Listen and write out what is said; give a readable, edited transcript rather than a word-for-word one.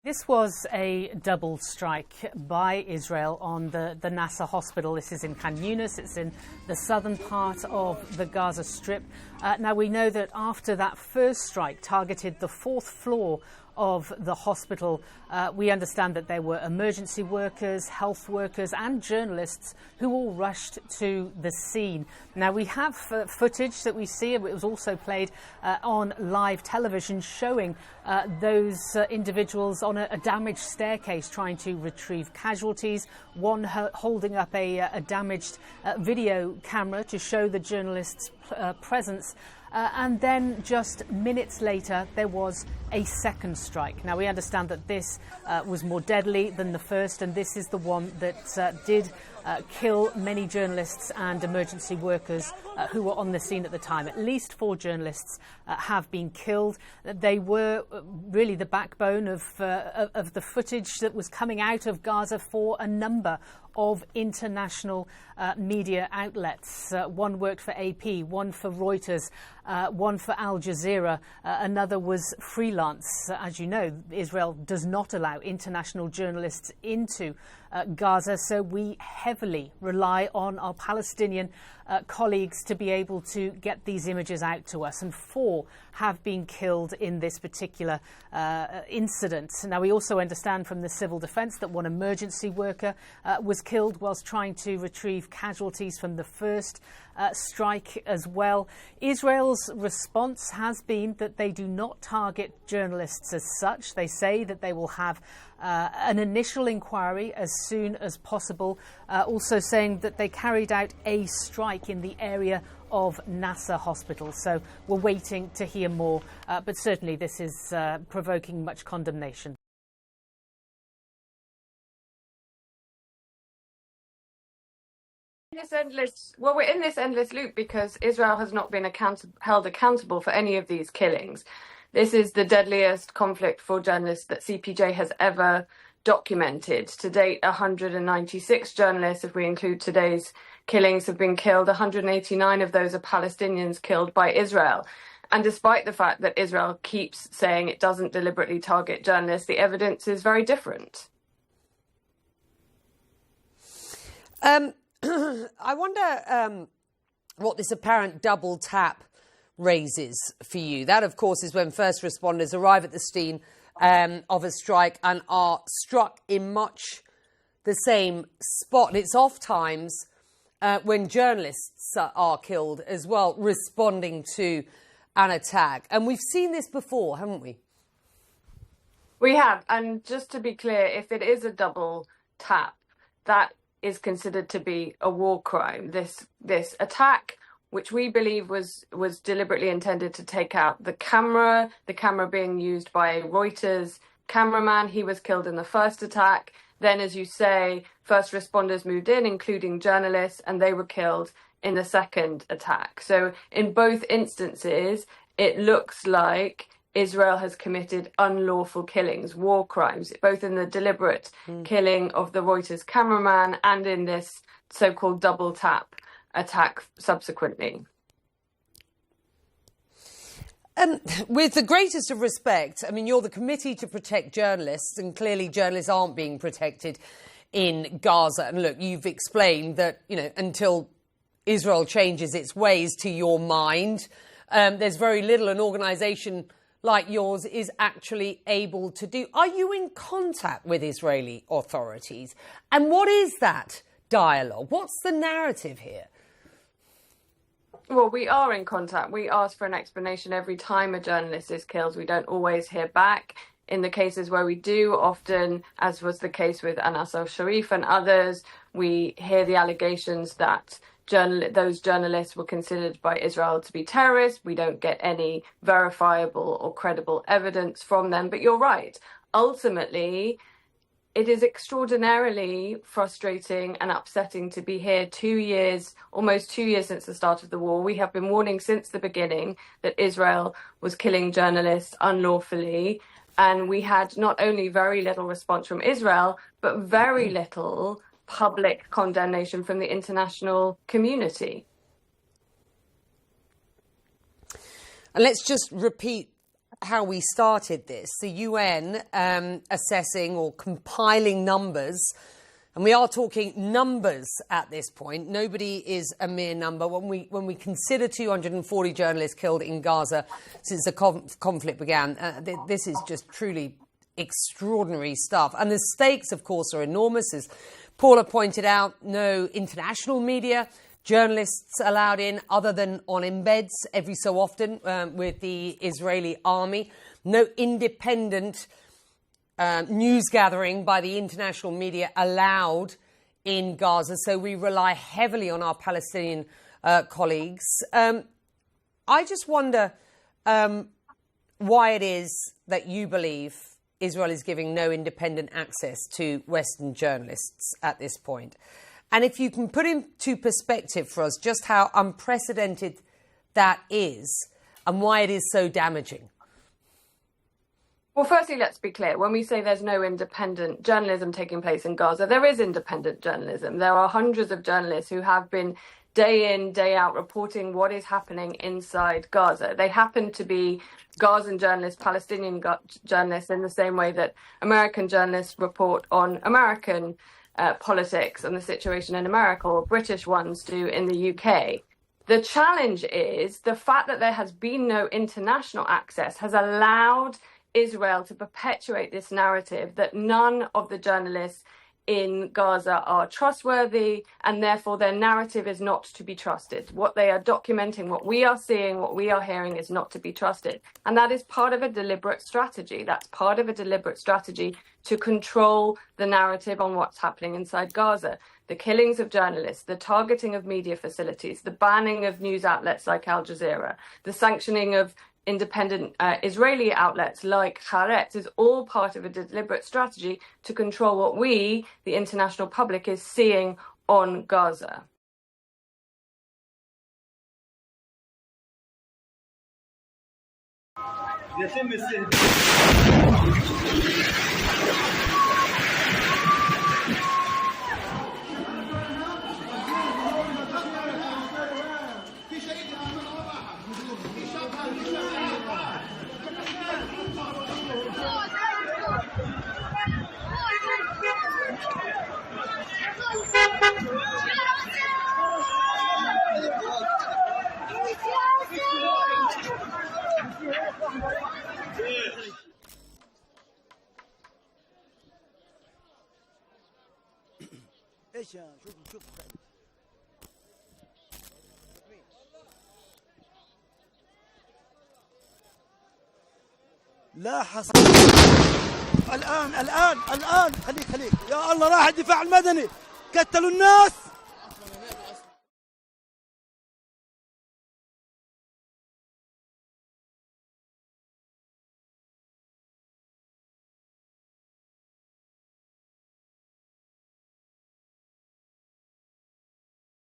This was a double strike by Israel on the Nasser hospital. This is in Khan Yunis. It's in the southern part of the Gaza Strip. Now, we know that after that first strike targeted the fourth floor of the hospital, we understand that there were emergency workers, health workers and journalists who all rushed to the scene. Now, we have footage that we see, it was also played on live television, showing those individuals on a damaged staircase trying to retrieve casualties, one holding up a damaged video camera to show the journalists' presence. And then just minutes later, there was a second strike. Now, we understand that this was more deadly than the first, and this is the one that did kill many journalists and emergency workers who were on the scene at the time. At least 4 journalists have been killed. They were really the backbone of the footage that was coming out of Gaza for a number of international media outlets. One worked for AP, one for Reuters, one for Al Jazeera, another was freelance. As you know, Israel does not allow international journalists into Gaza, so we heavily rely on our Palestinian colleagues to be able to get these images out to us, and 4 have been killed in this particular incident. Now, we also understand from the civil defence that one emergency worker was killed whilst trying to retrieve casualties from the first strike as well. Israel's response has been that they do not target journalists as such. They say that they will have an initial inquiry as soon as possible, also saying that they carried out a strike in the area of Nasser hospital. So we're waiting to hear more, but certainly this is provoking much condemnation. We're in this endless loop because Israel has not been held accountable for any of these killings. This is the deadliest conflict for journalists that CPJ has ever documented. To date, 196 journalists, if we include today's killings, have been killed. 189 of those are Palestinians killed by Israel. And despite the fact that Israel keeps saying it doesn't deliberately target journalists, the evidence is very different. I wonder what this apparent double tap raises for you. That, of course, is when first responders arrive at the scene of a strike and are struck in much the same spot. It's oft times when journalists are killed as well, responding to an attack. And we've seen this before, haven't we? We have. And just to be clear, if it is a double tap, that is considered to be a war crime. This attack, which we believe was deliberately intended to take out the camera being used by Reuters cameraman. He was killed in the first attack. Then, as you say, first responders moved in, including journalists, and they were killed in the second attack. So in both instances, it looks like Israel has committed unlawful killings, war crimes, both in the deliberate killing of the Reuters cameraman and in this so-called double tap attack subsequently. With the greatest of respect, I mean, you're the Committee to Protect Journalists, and clearly journalists aren't being protected in Gaza. And look, you've explained that, you know, until Israel changes its ways, to your mind, there's very little an organisation like yours is actually able to do. Are you in contact with Israeli authorities? And what is that dialogue? What's the narrative here? Well, we are in contact. We ask for an explanation every time a journalist is killed. We don't always hear back. In the cases where we do, often, as was the case with Anas al-Sharif and others, we hear the allegations that those journalists were considered by Israel to be terrorists. We don't get any verifiable or credible evidence from them. But you're right. Ultimately, it is extraordinarily frustrating and upsetting to be here 2 years, almost 2 years since the start of the war. We have been warning since the beginning that Israel was killing journalists unlawfully. And we had not only very little response from Israel, but very little public condemnation from the international community. And let's just repeat how we started this, the UN assessing or compiling numbers, and we are talking numbers at this point. Nobody is a mere number. When we consider 240 journalists killed in Gaza since the conflict began, this is just truly extraordinary stuff. And the stakes, of course, are enormous. As Paula pointed out, no international media, journalists allowed in other than on embeds every so often with the Israeli army. No independent news gathering by the international media allowed in Gaza. So we rely heavily on our Palestinian colleagues. I just wonder why it is that you believe Israel is giving no independent access to Western journalists at this point. And if you can put into perspective for us just how unprecedented that is and why it is so damaging. Well, firstly, let's be clear. When we say there's no independent journalism taking place in Gaza, there is independent journalism. There are hundreds of journalists who have been day in, day out reporting what is happening inside Gaza. They happen to be Gazan journalists, Palestinian journalists, in the same way that American journalists report on American politics and the situation in America, or British ones do in the UK. The challenge is the fact that there has been no international access has allowed Israel to perpetuate this narrative that none of the journalists in Gaza are trustworthy, and therefore their narrative is not to be trusted. What they are documenting, what we are seeing, what we are hearing is not to be trusted. And that is part of a deliberate strategy. That's part of a deliberate strategy to control the narrative on what's happening inside Gaza. The killings of journalists, the targeting of media facilities, the banning of news outlets like Al Jazeera, the sanctioning of independent Israeli outlets like Haaretz is all part of a deliberate strategy to control what we, the international public, is seeing on Gaza. ايش شوف لا حصل الان خليك يا الله راح الدفاع المدني قتلوا الناس